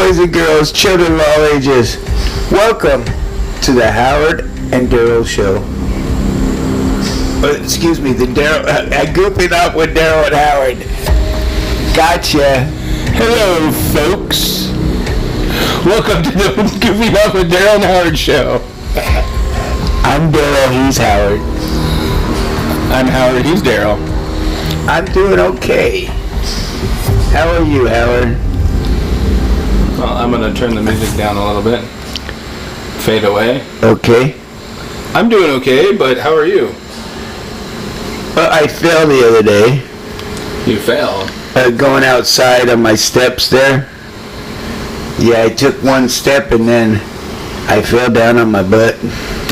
boys and girls, children of all ages. Welcome to the Howard and Daryl Show. Excuse me, the Daryl. Goofing up with Daryl and Howard. Gotcha. Hello, folks. Welcome to the Goofing Up with Daryl and Howard Show. I'm Daryl, he's Howard. I'm Howard, he's Daryl. I'm doing okay. How are you, Howard? Well, I'm going to turn the music down a little bit. Fade away. Okay. I'm doing okay, but how are you? Well, I fell the other day. You fell? Going outside on my steps there. Yeah, I took one step and then I fell down on my butt.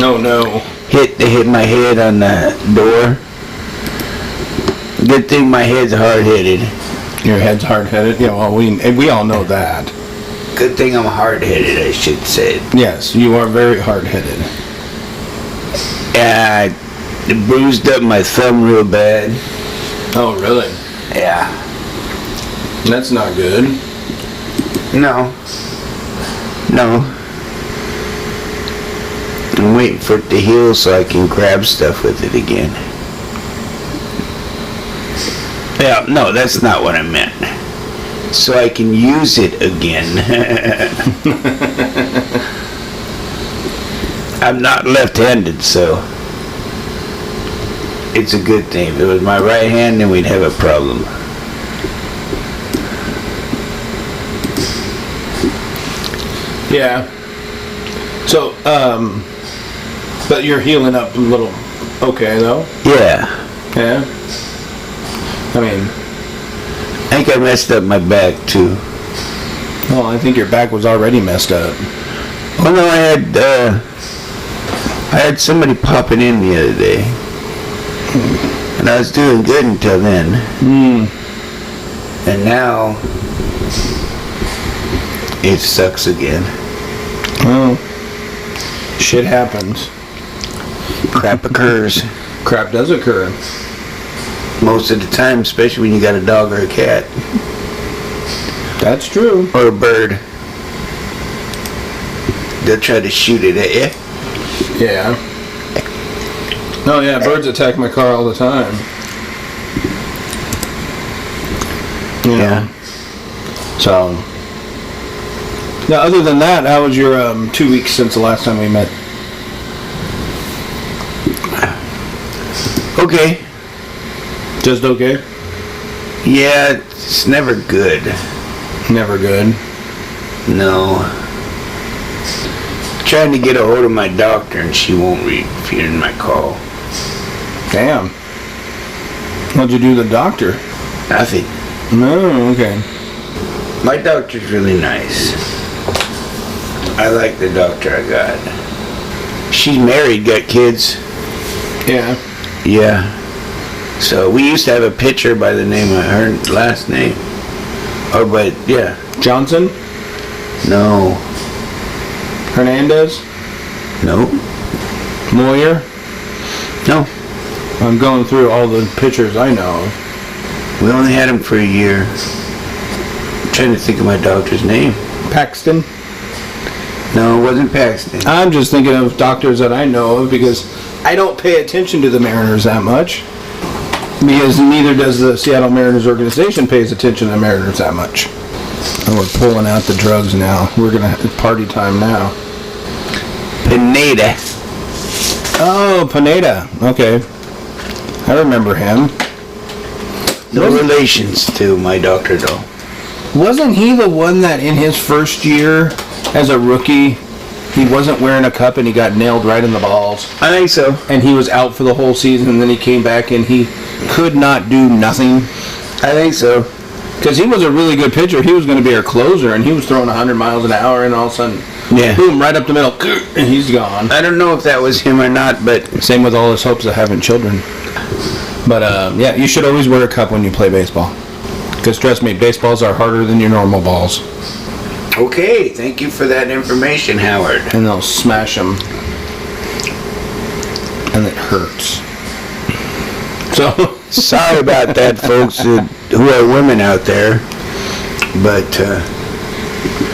Oh, no. Hit my head on the door. Good thing my head's hard-headed. Your head's hard-headed? Yeah, well, we all know that. Good thing I'm hard-headed, I should say. Yes, you are very hard-headed. I bruised up my thumb real bad. Oh, really? Yeah. That's not good. No. I'm waiting for it to heal so I can grab stuff with it again. Yeah, no, that's not what I meant. So I can use it again. I'm not left-handed, so it's a good thing. If it was my right hand, then we'd have a problem. Yeah. So, but you're healing up a little okay, though? Yeah. Yeah? I mean, I think I messed up my back, too. well, I think your back was already messed up. Well, no, I had somebody popping in the other day. And I was doing good until then. And now, it sucks again. Well, shit happens. Crap occurs. Crap does occur. Most of the time, especially when you got a dog or a cat. That's true. Or a bird. They'll try to shoot it at you. Yeah. Oh, yeah, birds attack my car all the time. Yeah. So, now, other than that, how was your 2 weeks since the last time we met? Okay. Just okay? Yeah, it's never good. Never good. No. Trying to get a hold of my doctor and she won't return my call. Damn. What'd you do to the doctor? Nothing. No, okay. My doctor's really nice. I like the doctor I got. She's married, got kids. Yeah. Yeah. So we used to have a pitcher by the name of her last name. Oh, but yeah. Johnson? No. Hernandez? No. Moyer? No. I'm going through all the pitchers I know. We only had him for a year. I'm trying to think of my doctor's name. Paxton? No, it wasn't Paxton. I'm just thinking of doctors that I know of because I don't pay attention to the Mariners that much. Because neither does the Seattle Mariners organization pays attention to the Mariners that much. And we're pulling out the drugs now. We're going to have party time now. Pineda. Oh, Pineda. Okay. I remember him. No relations to my doctor, though. Wasn't he the one that in his first year as a rookie, he wasn't wearing a cup and he got nailed right in the balls? I think so. And he was out for the whole season and then he came back and he could not do nothing? I think so. Because he was a really good pitcher. He was going to be our closer and he was throwing 100 miles an hour and all of a sudden, yeah, boom, right up the middle, and he's gone. I don't know if that was him or not, but... Same with all his hopes of having children. But, yeah, you should always wear a cup when you play baseball. Because trust me, baseballs are harder than your normal balls. Okay, thank you for that information, Howard. And they'll smash them. And it hurts. So, sorry about that, folks who are women out there. But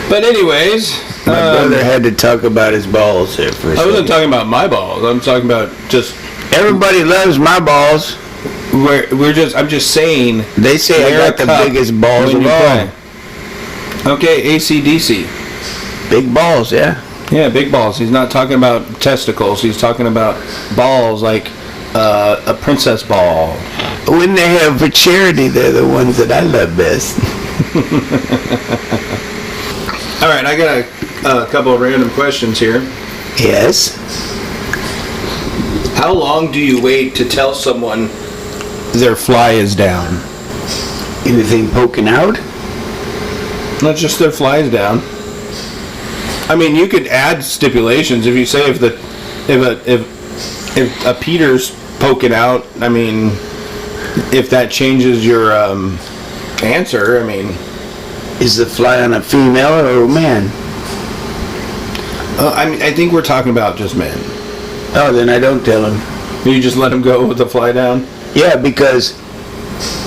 But anyways, My brother had to talk about his balls there for a I wasn't second. talking about my balls. I'm talking about just Everybody loves my balls. I'm just saying. They say I wear a got the cup biggest balls when of you all. play. Okay, AC/DC. Big balls, yeah. Yeah, big balls. He's not talking about testicles. He's talking about balls like a princess ball. When they have for charity, they're the ones that I love best. All right, I got a couple of random questions here. Yes. How long do you wait to tell someone their fly is down? Anything poking out? Not just their fly is down. I mean, you could add stipulations if you say if a Peter's poking out. I mean, if that changes your answer. I mean, Is the fly on a female or a man? I think we're talking about just men. Oh, then I don't tell him. You just let him go with the fly down. Yeah, because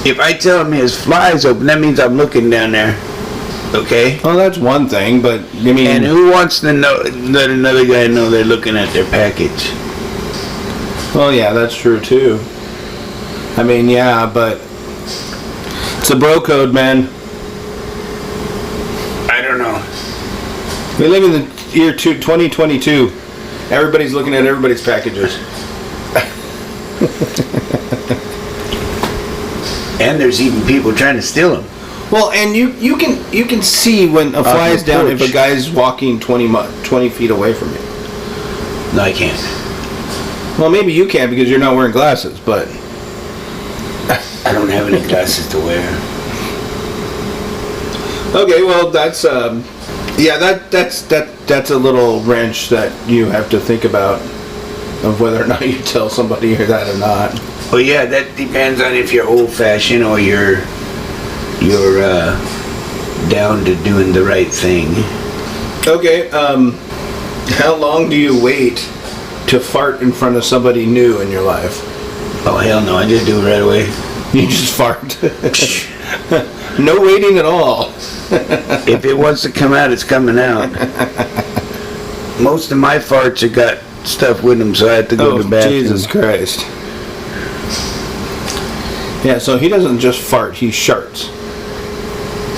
if I tell him his fly's open, that means I'm looking down there. Okay? Well, that's one thing, but I mean, And who wants to know, let another guy know they're looking at their package? well, yeah, that's true too. I mean, yeah, but it's a bro code, man. I don't know. We live in the year 2022. Everybody's looking at everybody's packages. And there's even people trying to steal them. Well, and you can see when a fly is down if a guy's walking 20 feet away from you. No, I can't. Well, maybe you can because you're not wearing glasses, but I don't have any glasses to wear. okay. Well, that's that's a little wrench that you have to think about of whether or not you tell somebody that or not. Well, yeah, that depends on if you're old-fashioned or you're down to doing the right thing. Okay. How long do you wait to fart in front of somebody new in your life? Oh, hell no, I just do it right away. You just fart. No waiting at all. If it wants to come out, it's coming out. Most of my farts have got stuff with them, so I have to go to the bathroom. Jesus Christ. Yeah, so he doesn't just fart, he sharts.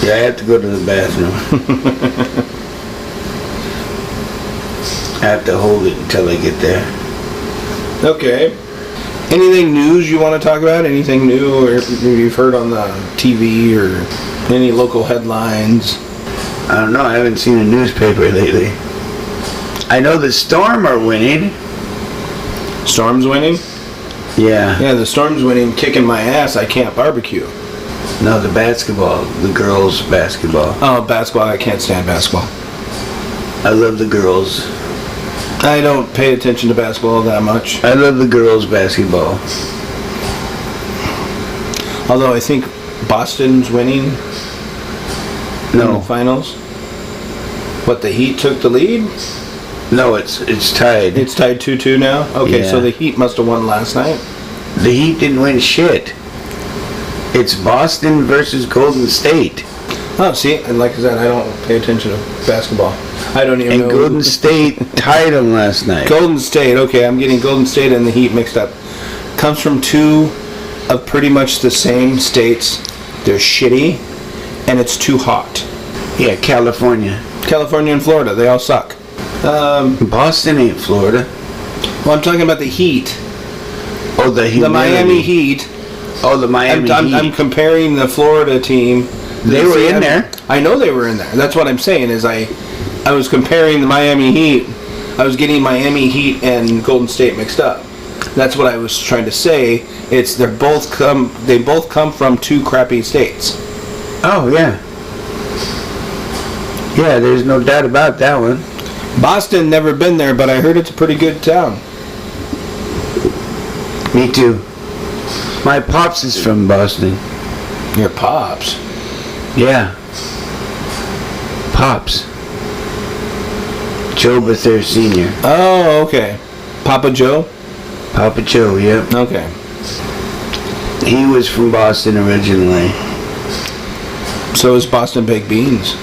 Yeah, I have to go to the bathroom. I have to hold it until I get there. Okay. Anything news you want to talk about? Anything new or you've heard on the TV or any local headlines? I don't know, I haven't seen a newspaper lately. I know the Storm are winning. Storm's winning? Yeah. Yeah, the Storm's winning, kicking my ass. I can't barbecue. No, the basketball, the girls' basketball. Oh, basketball. I can't stand basketball. I love the girls. I don't pay attention to basketball that much. I love the girls' basketball. Although I think Boston's winning in the No, finals. What, the Heat took the lead? no, it's tied. It's tied 2-2 now? Okay, so Yeah. the Heat must have won last night. The Heat didn't win shit. It's Boston versus Golden State. Oh, see, and like I said, I don't pay attention to basketball. I don't even And know. Golden State tied them last night. Golden State, okay, I'm getting Golden State and the Heat mixed up. Comes from two of pretty much the same states. They're shitty, and it's too hot. Yeah, California. California and Florida, they all suck. Boston ain't Florida. Well, I'm talking about the Heat. Oh, the The Miami Heat. Oh, the Miami I'm Heat. comparing the Florida team. They were in there. I know they were in there. That's what I'm saying is I was comparing the Miami Heat. I was getting Miami Heat and Golden State mixed up. That's what I was trying to say. It's they both come from two crappy states. Oh, yeah. Yeah, there's no doubt about that one. Boston, never been there, but I heard it's a pretty good town. Me too. My pops is from Boston. Your pops. Yeah. Pops. Joe Bether Sr. Oh, okay. Papa Joe? Papa Joe, yep. Okay. He was from Boston originally. So is Boston baked beans.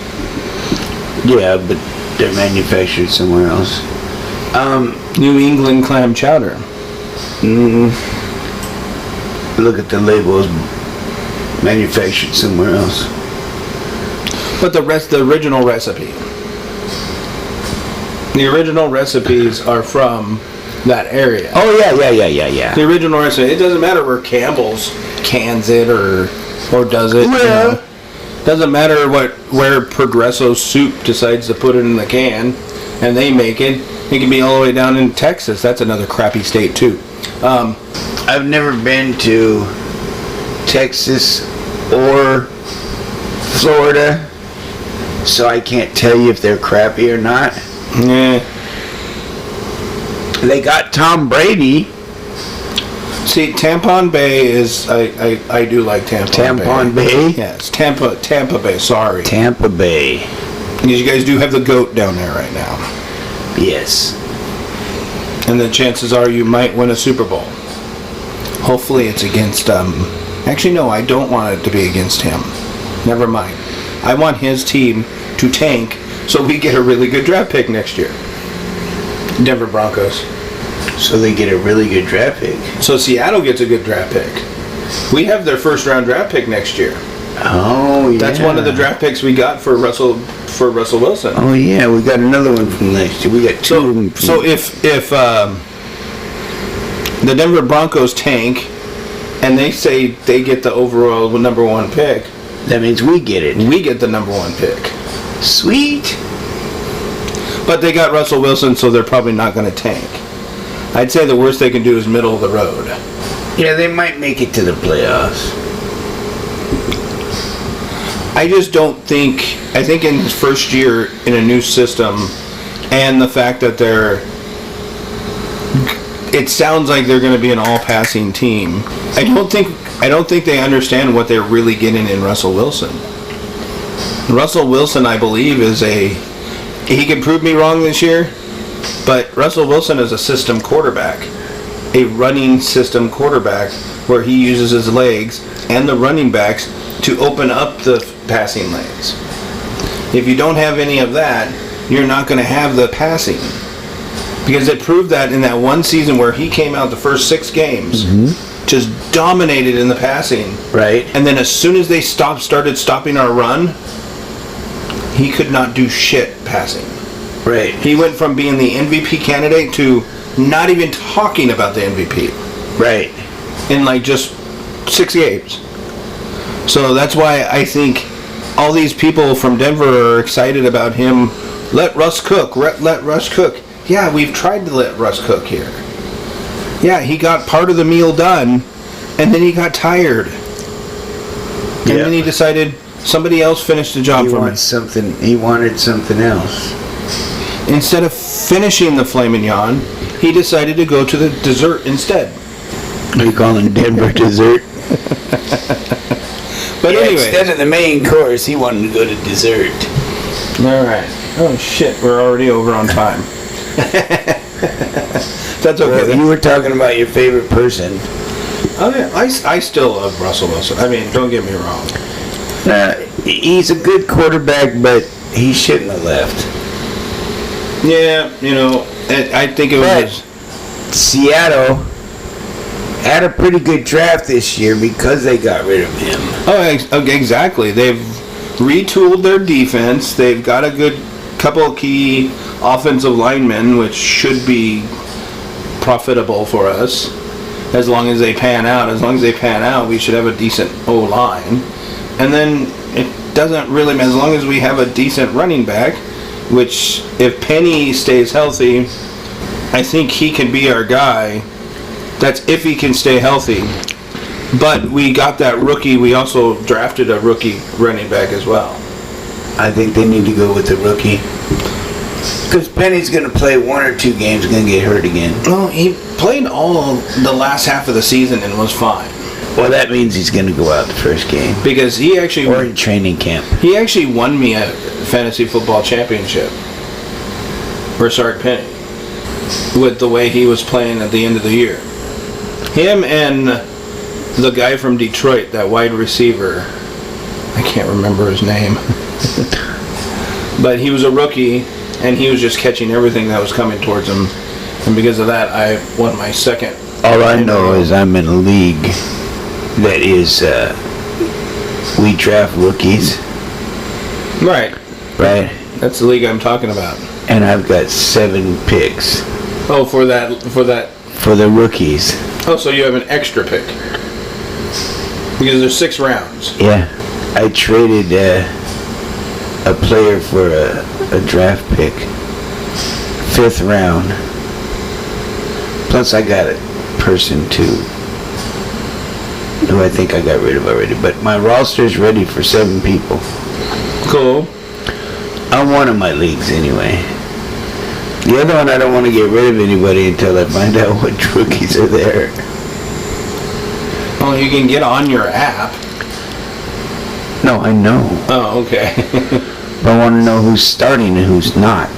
Yeah, but they're manufactured somewhere else. New England clam chowder. Look at the labels. Manufactured somewhere else. But the original recipe. The original recipes are from that area. Oh yeah. The original recipe. It doesn't matter where Campbell's cans it or does it. Well, you know. Doesn't matter where Progresso Soup decides to put it in the can, and they make it. It can be all the way down in Texas. That's another crappy state too. I've never been to Texas or Florida, so I can't tell you if they're crappy or not. Yeah. They got Tom Brady. See, Tampon Bay is I do like Tampon Bay? Yes, Tampa Bay. Sorry, Tampa Bay. because you guys do have the goat down there right now, Yes. and the chances are you might win a Super Bowl. Hopefully, it's against. Actually, no, I don't want it to be against him. Never mind. I want his team to tank so we get a really good draft pick next year. Denver Broncos. So they get a really good draft pick. So Seattle gets a good draft pick. We have their first round draft pick next year. Oh yeah. That's one of the draft picks we got for Russell Wilson. Oh yeah, we got another one from next year. We got two of them. So if the Denver Broncos tank and they say they get the overall number one pick, that means we get it. we get the number one pick. Sweet. But they got Russell Wilson, so they're probably not going to tank. I'd say the worst they can do is middle of the road. Yeah, they might make it to the playoffs. I just don't think. I think in his first year in a new system, and the fact that it sounds like they're going to be an all-passing team. I don't think they understand what they're really getting in Russell Wilson. Russell Wilson, I believe, he could prove me wrong this year, but Russell Wilson is a system quarterback, a running system quarterback where he uses his legs and the running backs to open up the passing lanes. If you don't have any of that, you're not going to have the passing. Because it proved that in that one season where he came out the first 6 games, just dominated in the passing. Right. And then as soon as they started stopping our run, he could not do shit passing. Right. He went from being the MVP candidate to not even talking about the MVP Right. in like just 6 games. So that's why I think all these people from Denver are excited about him. Let Russ cook. Let Russ cook. Yeah, we've tried to let Russ cook here. Yeah, he got part of the meal done, and then he got tired. And then he decided somebody else finished the job for me. He wanted something else. Instead of finishing the filet mignon, he decided to go to the dessert instead. We call him Denver dessert. But anyway. Instead of the main course, he wanted to go to dessert. All right. Oh shit, we're already over on time. That's okay. Well, you were talking about your favorite person. Oh, yeah. I still love Russell Wilson. I mean, don't get me wrong. He's a good quarterback, but he shouldn't have left. Yeah, I think it was. Seattle had a pretty good draft this year because they got rid of him. Oh, exactly. They've retooled their defense. They've got a good couple of key offensive linemen, which should be profitable for us as long as they pan out. As long as they pan out, we should have a decent O-line. And then it doesn't really matter as long as we have a decent running back, which if Penny stays healthy, I think he can be our guy. That's if he can stay healthy. But we got that rookie. We also drafted a rookie running back as well. I think they need to go with the rookie. Because Penny's going to play 1 or 2 games, going to get hurt again. Well, he played all the last half of the season and was fine. Well, that means he's going to go out the first game. Because he actually... Or in training camp. He actually won me a fantasy football championship. Rashard Penny. With the way he was playing at the end of the year. Him and the guy from Detroit, that wide receiver. I can't remember his name. But he was a rookie, and he was just catching everything that was coming towards him. And because of that, I won my second. All I know is I'm in a league that is, we draft rookies, Right. right? That's the league I'm talking about. And I've got 7 picks Oh, for that. for the rookies. Oh, so you have an extra pick. Because there's 6 rounds. Yeah. I traded a player for a draft pick. 5th round. Plus I got a person too, who I think I got rid of already. But my roster's ready for 7 people. Cool. On one of my leagues anyway. The other one I don't want to get rid of anybody until I find out what rookies are there. Well, you can get on your app. No, I know. Oh, okay. But I want to know who's starting and who's not.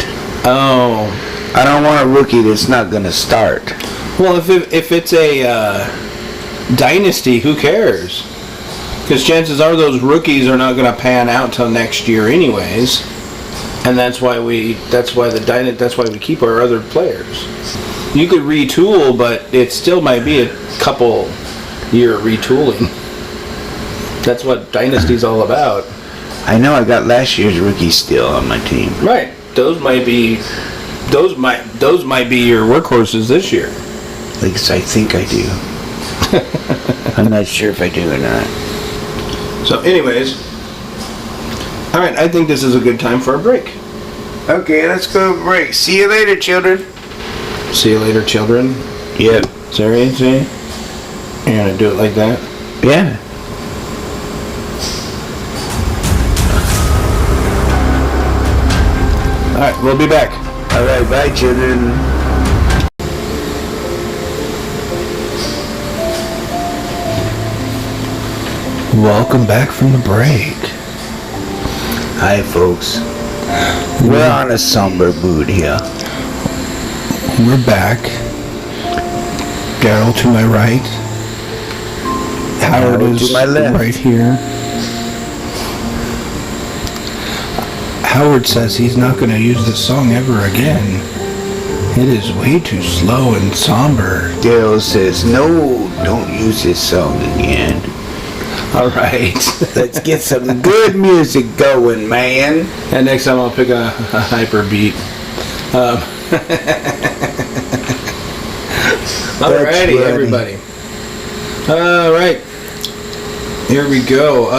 Oh. I don't want a rookie that's not going to start. Well, if it's a dynasty, who cares? Because chances are those rookies are not going to pan out till next year anyways. And that's why we keep our other players. You could retool, but it still might be a couple year retooling. That's what Dynasty's all about. I know I got last year's rookie still on my team. Right. Those might be your workhorses this year. At least I think I do. I'm not sure if I do or not. So anyways, all right, I think this is a good time for a break. Okay, let's go break. See you later, children. See you later, children. Yep. Seriously? You're gonna do it like that? Yeah. All right, we'll be back. All right, bye, children. Welcome back from the break. Hi, folks. We're on a somber mood here. We're back. Daryl to my right. Howard Howard is to my left. right here. Howard says he's not going to use this song ever again. It is way too slow and somber. Daryl says, no, don't use this song again. All right. Let's get some good music going, man. And next time I'll pick a hyper beat. Alrighty, funny. everybody. All right. Here we go.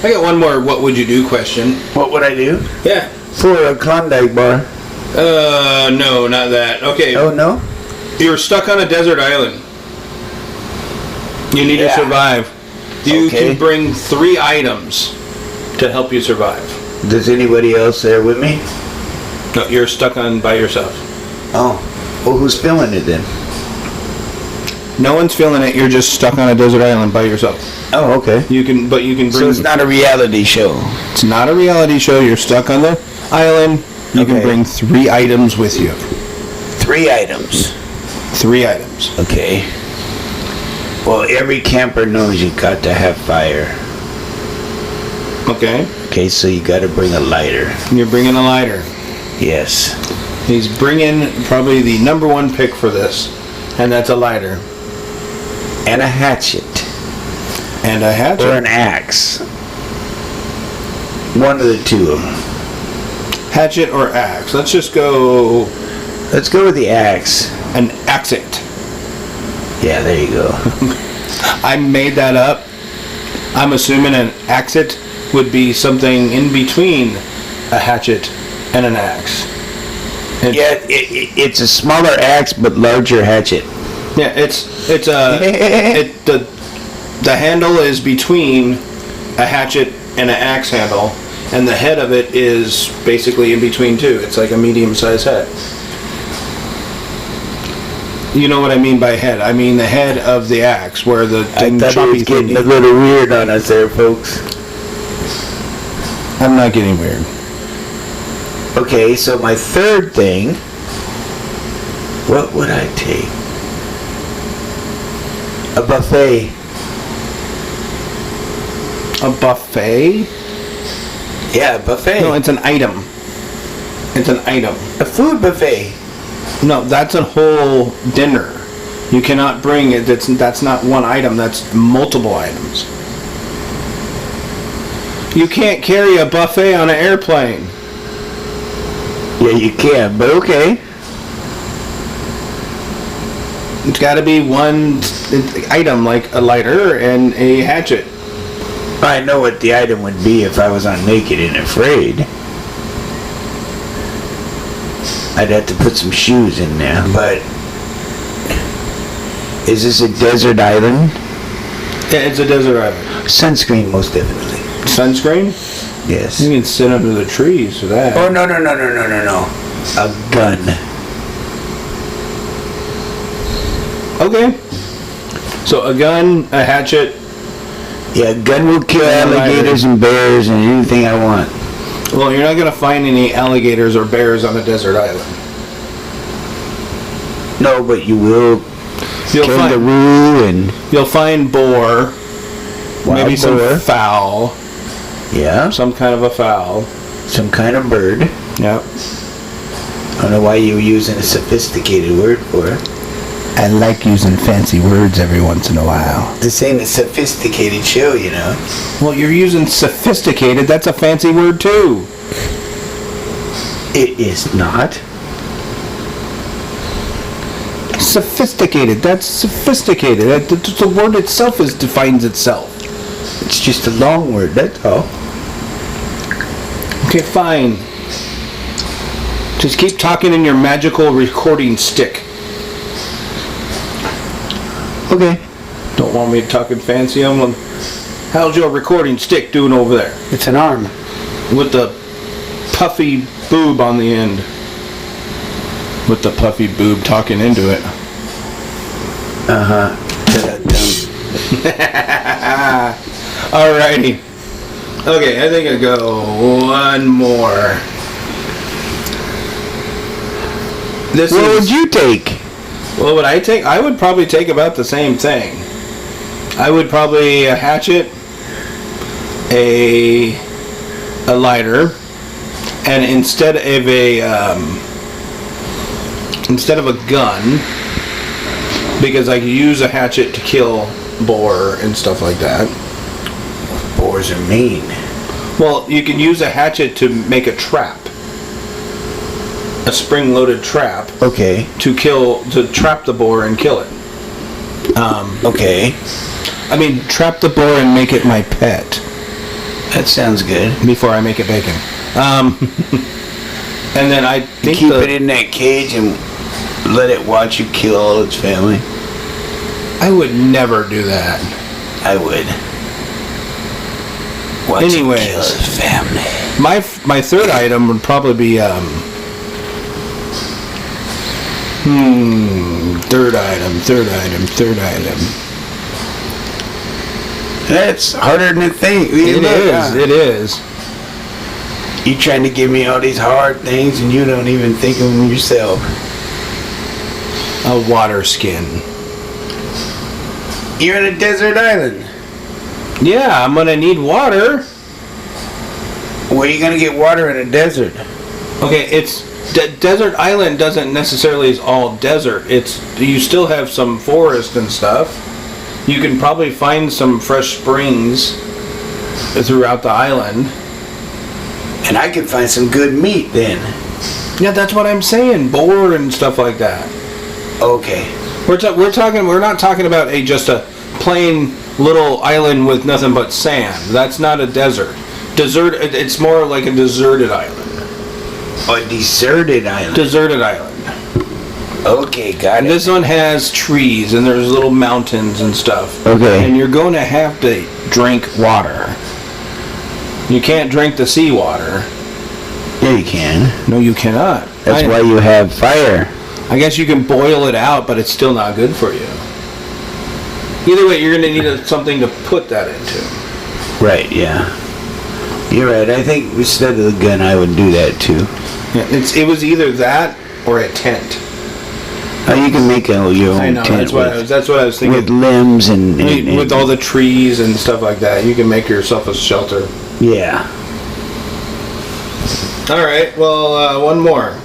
I got one more what would you do question. What would I do? Yeah. For a Klondike bar. No, not that. Okay. Oh, no? You're stuck on a desert island. You need to survive. You Okay. can bring 3 items to help you survive. Does anybody else there with me? No, you're stuck on by yourself. Oh. Well, who's filling it then? No one's feeling it. You're just stuck on a desert island by yourself. Oh, okay. You can bring. So it's not a reality show. It's not a reality show. You're stuck on the island. You can Okay. bring 3 items with you. 3 items. 3 items. Okay. Well, every camper knows you got to have fire. Okay. Okay, so you got to bring a lighter. You're bringing a lighter. Yes. He's bringing probably the number 1 pick for this, and that's a lighter And a hatchet. and a hatchet. Or an axe. One of the 2 of them. Hatchet or axe. Let's just go Let's go with the axe. an axit. Yeah, there you go. I made that up. I'm assuming an axit would be something in between a hatchet and an axe. Yeah, it's a smaller axe but larger hatchet. Yeah, the handle is between a hatchet and an axe handle, and the head of it is basically in between too. It's like a medium-sized head. You know what I mean by head? I mean the head of the axe, where the I thought it choppy was getting thing. a little weird on us there, folks. I'm not getting weird. Okay, so my third thing, what would I take? A buffet. A buffet? Yeah, a buffet. No, it's an item. It's an item. A food buffet. No, that's a whole dinner. You cannot bring it. That's not one item. That's multiple items. You can't carry a buffet on an airplane. Yeah, you can, but okay. It's got to be one item, like a lighter and a hatchet. I know what the item would be if I was on Naked and Afraid. I'd have to put some shoes in there, but... Is this a desert island? Yeah, it's a desert island. Sunscreen, most definitely. Sunscreen? Yes. You can sit under the trees for that. Oh, no. A gun. Okay. So a gun, a hatchet. Yeah, a gun will kill And a alligators and bears and anything I want. Well, you're not going to find any alligators or bears on a desert island. No, but you will kangaroo and... You'll find boar, maybe Wild some boar. fowl, Yeah, some kind of a fowl. some kind of bird. Yep. I don't know why you were using a sophisticated word for it. I like using fancy words every once in a while. This ain't a sophisticated show, you know. Well, you're using sophisticated. That's a fancy word too. It is not. Sophisticated. That's sophisticated. The word itself defines itself. It's just a long word, that's all. Okay, fine. Just keep talking in your magical recording stick. Okay. Don't want me talking fancy. How's your recording stick doing over there? It's an arm. With the puffy boob on the end. With the puffy boob talking into it. Uh-huh. Alrighty. Okay, I think I go one more. What would you take? What would I take? I would probably take about the same thing. I would probably a hatchet, a lighter, and instead of a gun, because I could use a hatchet to kill boar and stuff like that. Boars are mean. Well, you can use a hatchet to make a trap. A spring-loaded trap. Okay. To trap the boar and kill it. Okay. I mean, trap the boar and make it my pet. That sounds good. Before I make it bacon. And then I think Keep it in that cage and let it watch you kill all its family. I would never do that. I would. Watch Anyways. it kill its family. My third item would probably be third item. That's harder than you think. It is. You trying to give me all these hard things and you don't even think of them yourself. A water skin. You're in a desert island. Yeah, I'm gonna need water. Where are you gonna get water in a desert? Okay, desert island doesn't necessarily is all desert. You still have some forest and stuff. You can probably find some fresh springs throughout the island. And I could find some good meat then. Yeah, that's what I'm saying. Boar and stuff like that. Okay. We're not talking about just a plain little island with nothing but sand. That's not a desert. It's more like a deserted island. A deserted island. Deserted island. Okay, got And it. this one has trees and there's little mountains and stuff. Okay. And you're going to have to drink water. You can't drink the seawater. Yeah, you can. No, you cannot. That's why you have fire. I guess you can boil it out, but it's still not good for you. Either way, you're going to need something to put that into. Right, yeah. You're right. I think instead of the gun, I would do that too. Yeah, it was either that or a tent. Oh, you can make your own I know, tent that's what I was thinking. with limbs and With all the trees and stuff like that, you can make yourself a shelter. Yeah. All right. Well, one more.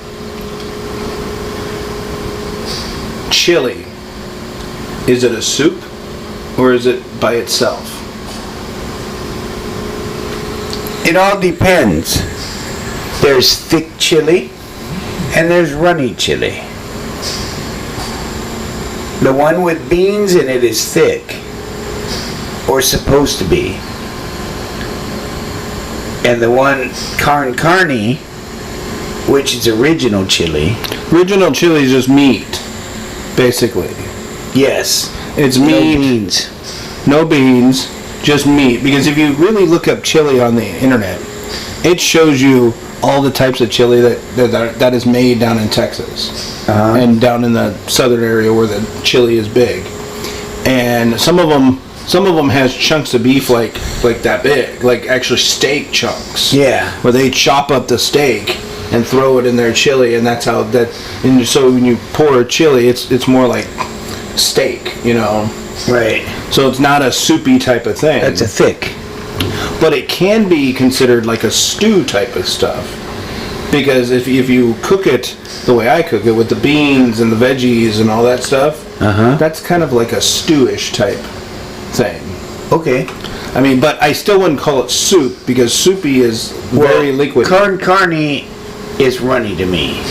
Chili. Is it a soup, or is it by itself? It all depends. There's thick chili and there's runny chili. The one with beans in it is thick, or supposed to be. And the one carne, which is original chili. Original chili is just meat, basically. Yes. It's No meat. beans. No beans, just meat. Because if you really look up chili on the internet, it shows you all the types of chili that is made down in Texas and down in the southern area where the chili is big. And some of them has chunks of beef like that big, like actually steak chunks. Yeah. Where they chop up the steak and throw it in their chili, and that's how that. And so when you pour chili, it's more like steak, you know. Right. So it's not a soupy type of thing. That's a thick. But it can be considered like a stew type of stuff. Because if you cook it the way I cook it, with the beans and the veggies and all that stuff, that's kind of like a stewish type thing. Okay. I mean, but I still wouldn't call it soup, because soupy is very liquid. Carne is runny to me.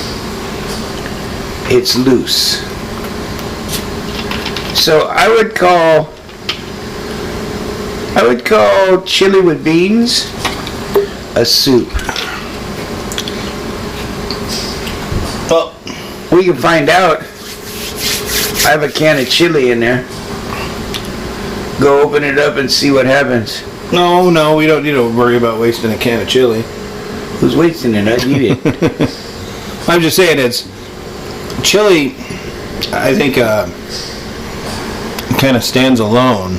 It's loose. So I would call chili with beans a soup. Well, We can find out. I have a can of chili in there. Go open it up and see what happens. no, we don't need to worry about wasting a can of chili. Who's wasting it? I'd eat it. I'm just saying, it's chili. I think kind of stands alone,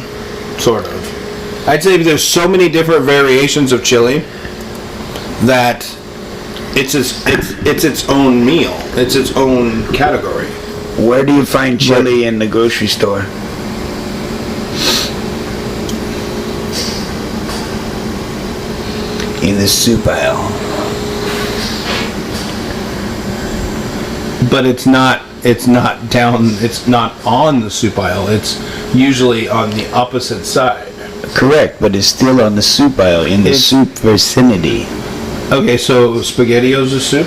sort of. I'd say there's so many different variations of chili that it's its own meal. It's its own category. Where do you find chili in the grocery store? In the soup aisle. But it's not on the soup aisle. It's usually on the opposite side. Correct, but it's still on the soup aisle, in the soup vicinity. Okay, so SpaghettiOs is soup?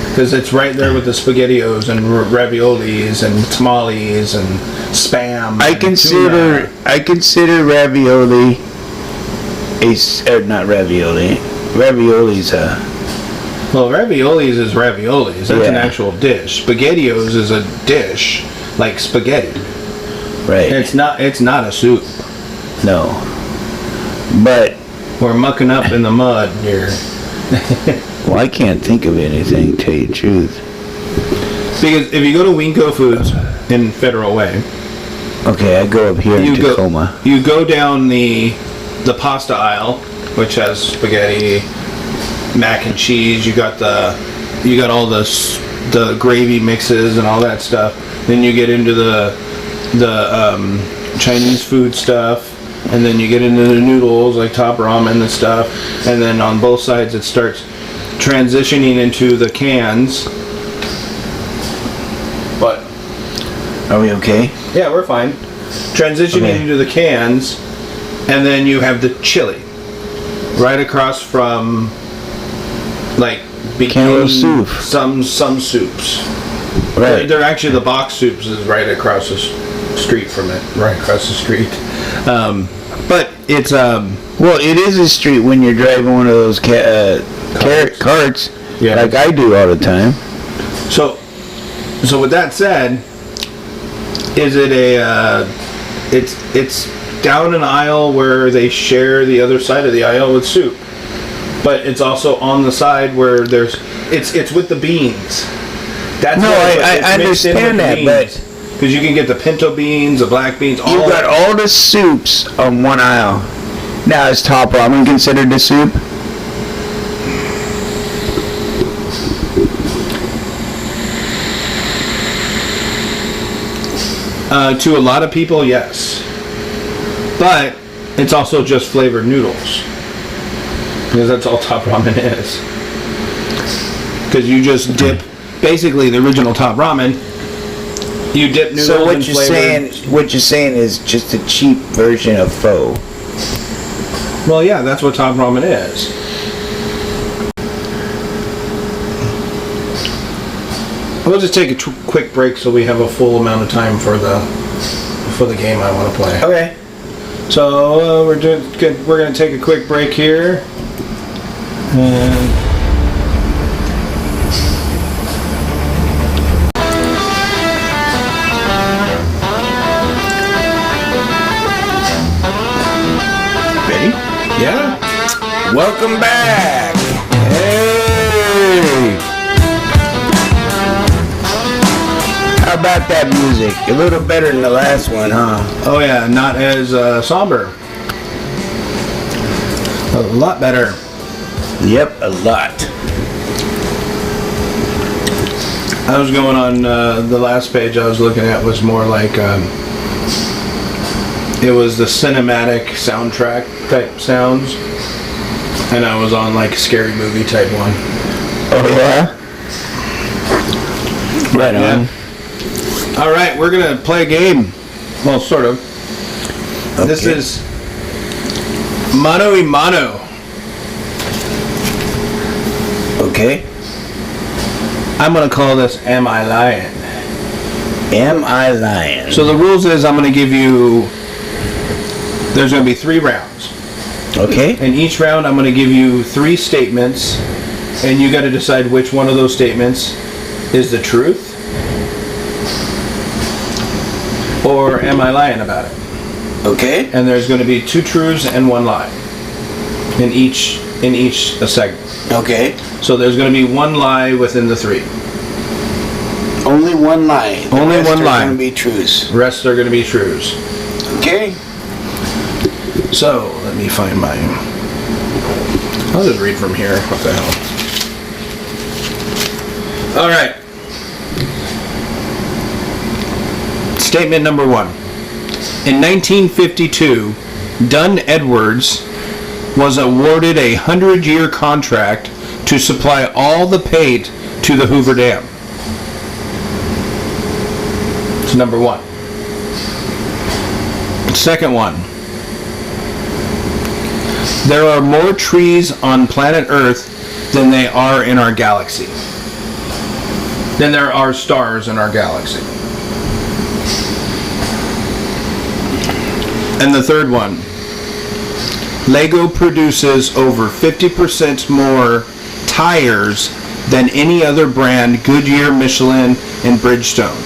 Because it's right there with the SpaghettiOs and raviolis and tamales and Spam. I and consider ravioli not ravioli. Ravioli's Well, raviolis is raviolis. That's an Yeah. actual dish. SpaghettiOs is a dish like spaghetti. right. It's not a soup. No. But We're mucking up in the mud here. well, I can't think of anything, tell you the truth. Because if you go to Winco Foods in Federal Way, Okay, I go up here in Tacoma. you go down the pasta aisle, which has spaghetti, mac and cheese. You got all the gravy mixes and all that stuff. Then you get into the Chinese food stuff, and then you get into the noodles like top ramen and stuff. And then on both sides it starts transitioning into the cans. But Are we okay? yeah, we're fine. Transitioning Okay. into the cans, and then you have the chili right across from, like, Can of soup. some soups. Right. They're actually, the box soups is right across the street from it, right across the street. But it's Well, it is a street when you're driving one of those carts, Yeah. like I do all the time. so with that said, is it it's down an aisle where they share the other side of the aisle with soup, but it's also on the side where it's with the beans. That's No, why I it's mixed in understand with the that, beans. Because you can get the pinto beans, the black beans, all You got all the soups on one aisle. Now, is top ramen considered a soup? to a lot of people, yes. But it's also just flavored noodles. Because that's all top ramen is. because you just dip, basically the original Top Ramen, you dip noodles So in flavored. what you're saying is just a cheap version of pho. Well, yeah, that's what Top Ramen is. We'll just take a quick break so we have a full amount of time for the game I want to play. Okay. So we're going to take a quick break here. And Ready? yeah. Welcome back. Hey. How about that music? A little better than the last one, huh? Oh yeah, not as somber. A lot better. Yep, a lot. I was going on the last page I was looking at was more like it was the cinematic soundtrack type sounds, and I was on like scary movie type one. Oh yeah. Right on. Yeah. All right, we're gonna play a game. Well, sort of. Okay. This is Mano y Mano. Okay. I'm gonna call this Am I Lying? Am I lying? So the rules is I'm gonna give you. There's gonna be 3 rounds. Okay. In each round, I'm gonna give you 3 statements, and you got to decide which one of those statements is the truth, or am I lying about it? Okay. And there's going to be 2 truths and 1 lie in each segment. Okay. So there's going to be 1 lie within the 3. Only one lie. The Only rest one are lie. Gonna be truths. The rest are going to be truths. Okay. So let me find mine. I'll just read from here. What the hell? All right. Statement number 1. In 1952, Dunn Edwards was awarded a 100-year contract to supply all the paint to the Hoover Dam. It's number 1. Second one. There are more trees on planet Earth than they are in our galaxy. Than there are stars in our galaxy. And the third one. Lego produces over 50% more tires than any other brand, Goodyear, Michelin, and Bridgestone.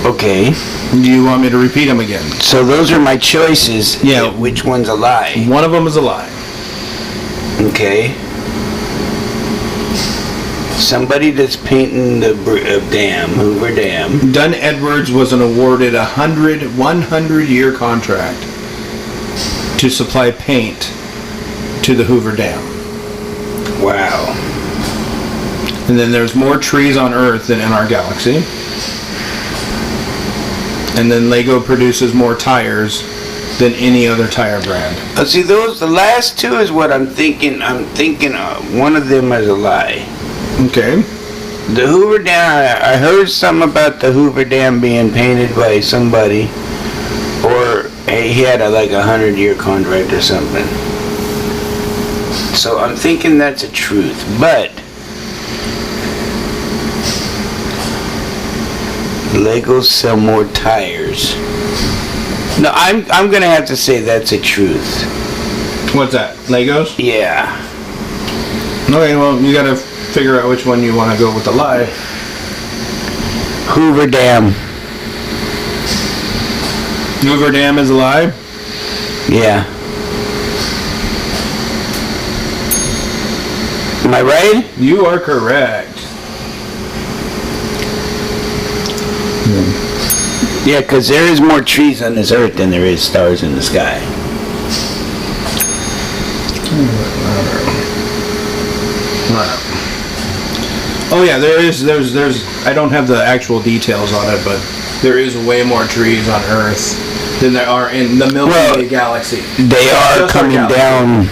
Okay. Do you want me to repeat them again? So those are my choices. Yeah. Which one's a lie? One of them is a lie. Okay. Somebody that's painting the dam, Hoover Dam. Dunn Edwards was awarded a 100-year contract to supply paint to the Hoover Dam. Wow. And then there's more trees on Earth than in our galaxy. And then Lego produces more tires than any other tire brand. See, the last 2 is what I'm thinking. I'm thinking one of them is a lie. Okay. The Hoover Dam, I heard something about the Hoover Dam being painted by somebody, or he had like a 100-year contract or something. So I'm thinking that's a truth, but Legos sell more tires. No, I'm gonna have to say that's a truth. What's that? Legos? Yeah. Okay, well, you gotta figure out which one you want to go with the lie. Hoover Dam. Hoover Dam is a lie? Yeah. Am I right? You are correct. Yeah, because there is more trees on this earth than there is stars in the sky. Oh yeah, there's I don't have the actual details on it, but there is way more trees on Earth than there are in the Milky Way galaxy. They are Just our coming galaxy. down.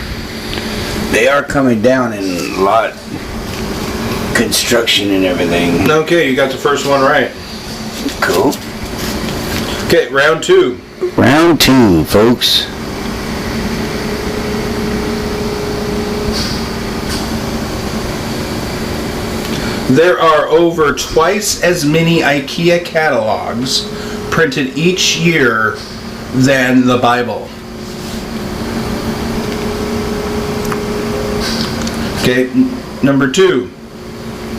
They are coming down in a lot. Construction and everything. Okay, you got the first one right. Cool. Okay, round 2. Round 2, folks. There are over twice as many IKEA catalogs printed each year than the Bible. Okay, number 2.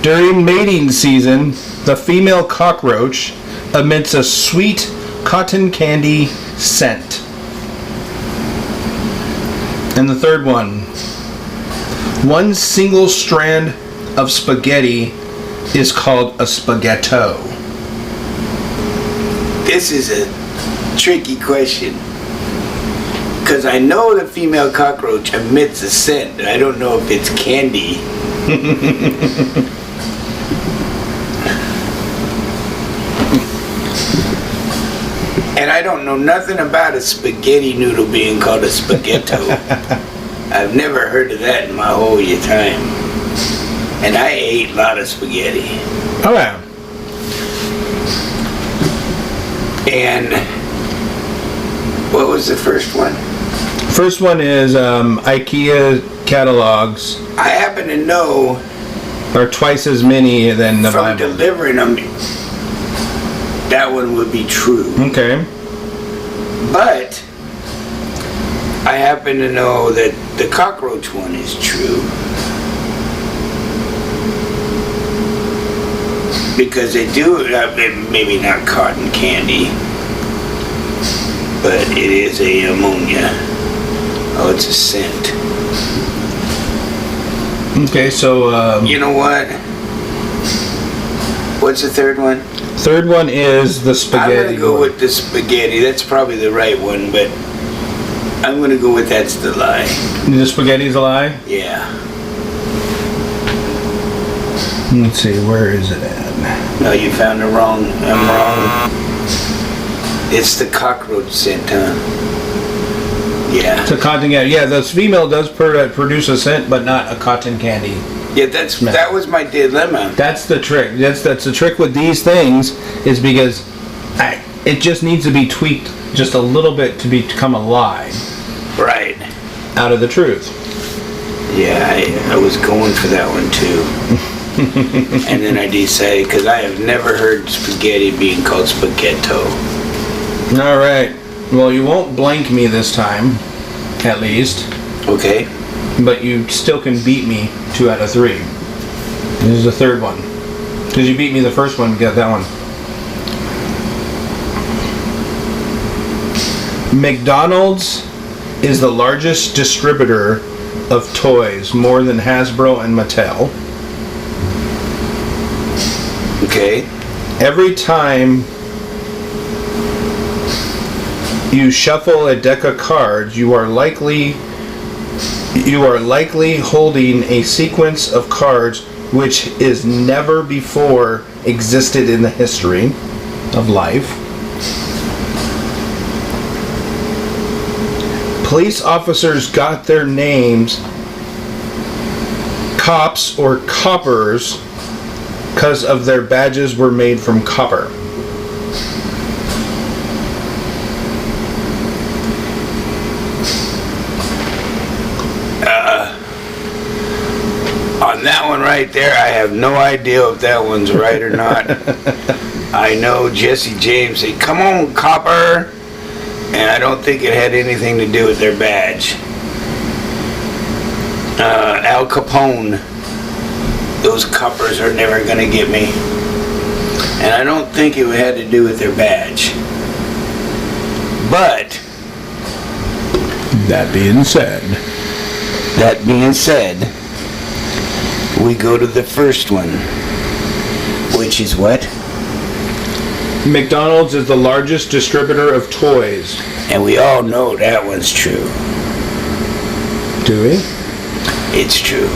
During mating season, the female cockroach emits a sweet cotton candy scent. And the third one. One single strand of spaghetti is called a spaghetto. This is a tricky question. Because I know the female cockroach emits a scent. I don't know if it's candy. And I don't know nothing about a spaghetti noodle being called a spaghetto. I've never heard of that in my whole time. And I ate a lot of spaghetti. Oh yeah. And what was the first one? First one is IKEA catalogs I happen to know are twice as many than the from Bible. delivering them, that one would be true. Okay. But I happen to know that the cockroach one is true. Because they do, maybe not cotton candy, but it is a ammonia. Oh, it's a scent. Okay, so You know what? What's the third one? third one is the spaghetti. I'm gonna go with the spaghetti. That's probably the right one, but I'm gonna go with that's the lie. The spaghetti's a lie? Yeah. Let's see, where is it at? No, you found it wrong. I'm wrong. It's the cockroach scent, huh? Yeah. It's a cotton candy. Yeah, the female does produce a scent, but not a cotton candy. Yeah, that was my dilemma. That's the trick. That's the trick with these things is because it just needs to be tweaked just a little bit to become a lie Right. out of the truth. Yeah, I was going for that one too. And then I decided, because I have never heard spaghetti being called spaghetto. All right. Well, you won't blank me this time, at least. Okay. But you still can beat me 2 out of 3. This is the third one. Because you beat me the first one, get that one. McDonald's is the largest distributor of toys, more than Hasbro and Mattel. Okay. Every time you shuffle a deck of cards, you are likely holding a sequence of cards which is never before existed in the history of life. Police officers got their names cops or coppers because of their badges were made from copper. On that one right there, I have no idea if that one's right or not. I know Jesse James said, "Come on, copper," and I don't think it had anything to do with their badge. Al Capone, those coppers are never gonna get me, and I don't think it had to do with their badge. But That being said, we go to the first one, which is what? McDonald's is the largest distributor of toys. And we all know that one's true. Do we? It's true.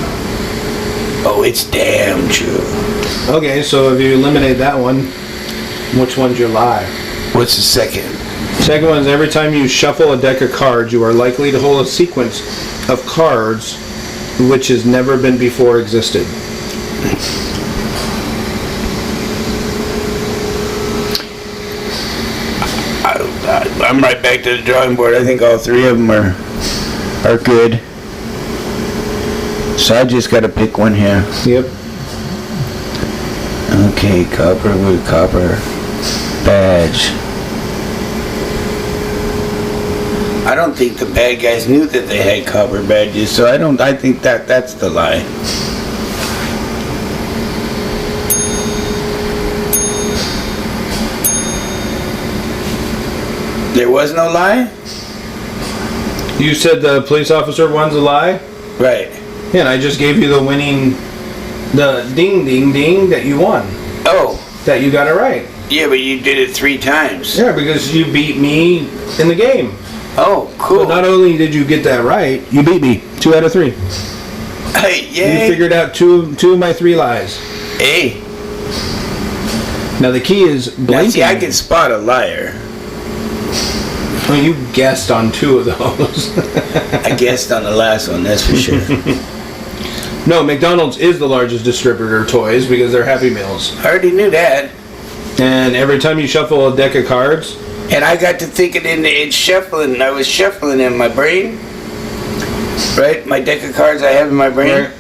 Oh, it's damn true. Okay, so if you eliminate that one, which one's your lie? What's the second? Second one is every time you shuffle a deck of cards, you are likely to hold a sequence of cards which has never been before existed. I'm right back to the drawing board. I think all three of them are good. So I just got to pick one here. Yep. Okay, copper with copper badge. I don't think the bad guys knew that they had copper badges, so I think that's the lie. There was no lie? You said the police officer one's a lie? Right. Yeah, and I just gave you the winning, the ding ding ding that you won. Oh. That you got it right. Yeah, but you did it 3 times. Yeah, because you beat me in the game. Oh, cool. So not only did you get that right, you beat me 2 out of 3. Hey, yay. You figured out two of my 3 lies. Hey. Now the key is Now, blinking. see, I can spot a liar. Well, you guessed on 2 of those. I guessed on the last one, that's for sure. No, McDonald's is the largest distributor of toys because they're Happy Meals. I already knew that. And every time you shuffle a deck of cards, And I got to thinking in shuffling. I was shuffling in my brain. Right? My deck of cards I have in my brain. Right.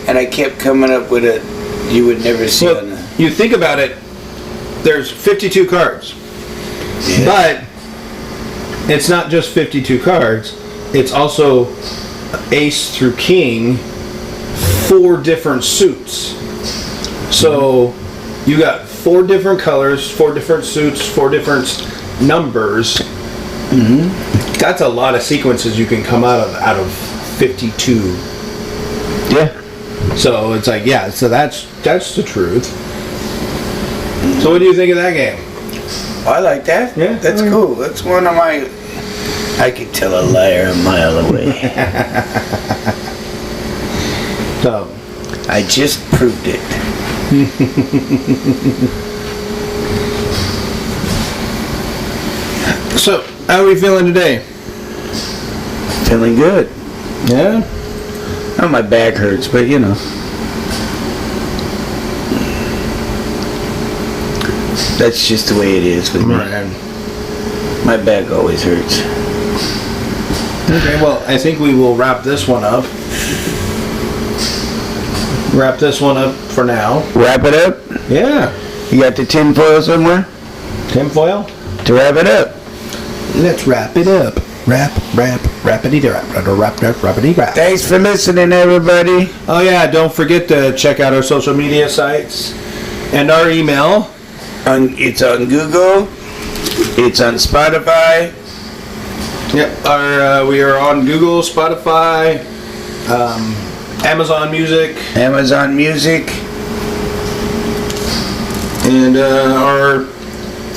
And I kept coming up with a you would never see well, on the... you think about it, there's 52 cards. Yeah. But it's not just 52 cards. It's also ace through king, 4 different suits. So you got 4 different colors, 4 different suits, 4 different numbers. Mm-hmm. That's a lot of sequences you can come out of 52. Yeah. So it's like, yeah, so that's the truth. So what do you think of that game? I like that. Yeah? That's cool. That's one of my... I could tell a liar a mile away. So I just proved it. So, how are we feeling today? Feeling good. Yeah? Oh, my back hurts, but you know. That's just the way it is with me. My back always hurts. Okay, well, I think we will wrap this one up. Wrap this one up for now. Wrap it up? Yeah. You got the tin foil somewhere? Tinfoil? To wrap it up. Let's wrap it up. Rappity wrap. Thanks for listening, everybody. Oh yeah, don't forget to check out our social media sites and our email. It's on Google. It's on Spotify. Yep, we are on Google, Spotify, Amazon Music, Amazon Music. and our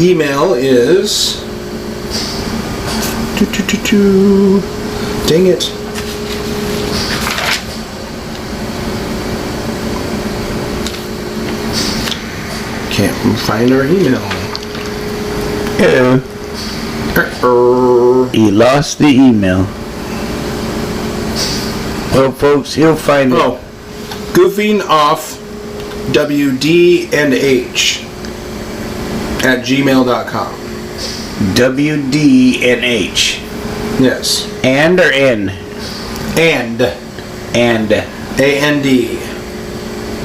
email is... Dang it. Can't find our email. He lost the email. Well, folks, he'll find it. Oh, goofing off WD&H at gmail.com. WDNH. Yes. And or N? And And. AND.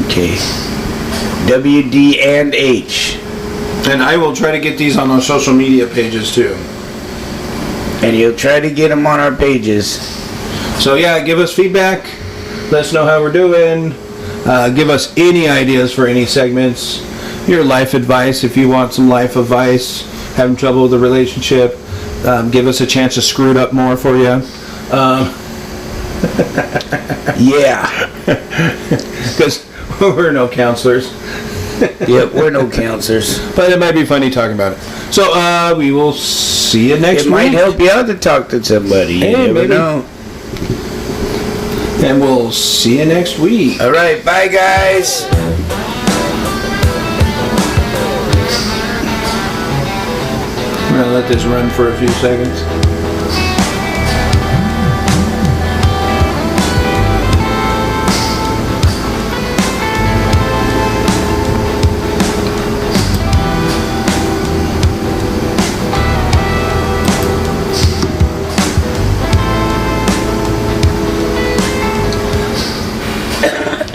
Okay. WD and H. And I will try to get these on our social media pages too. And you'll try to get them on our pages. So yeah, give us feedback. Let us know how we're doing. Give us any ideas for any segments. Your life advice, if you want some life advice, having trouble with a relationship, give us a chance to screw it up more for you. Yeah. Because we're no counselors. Yep, we're no counselors. But it might be funny talking about it. So we will see you next It week. might help you out to talk to somebody. You Hey, never maybe. know. And we'll see you next week. All right, bye, guys. I'm going to let this run for a few seconds.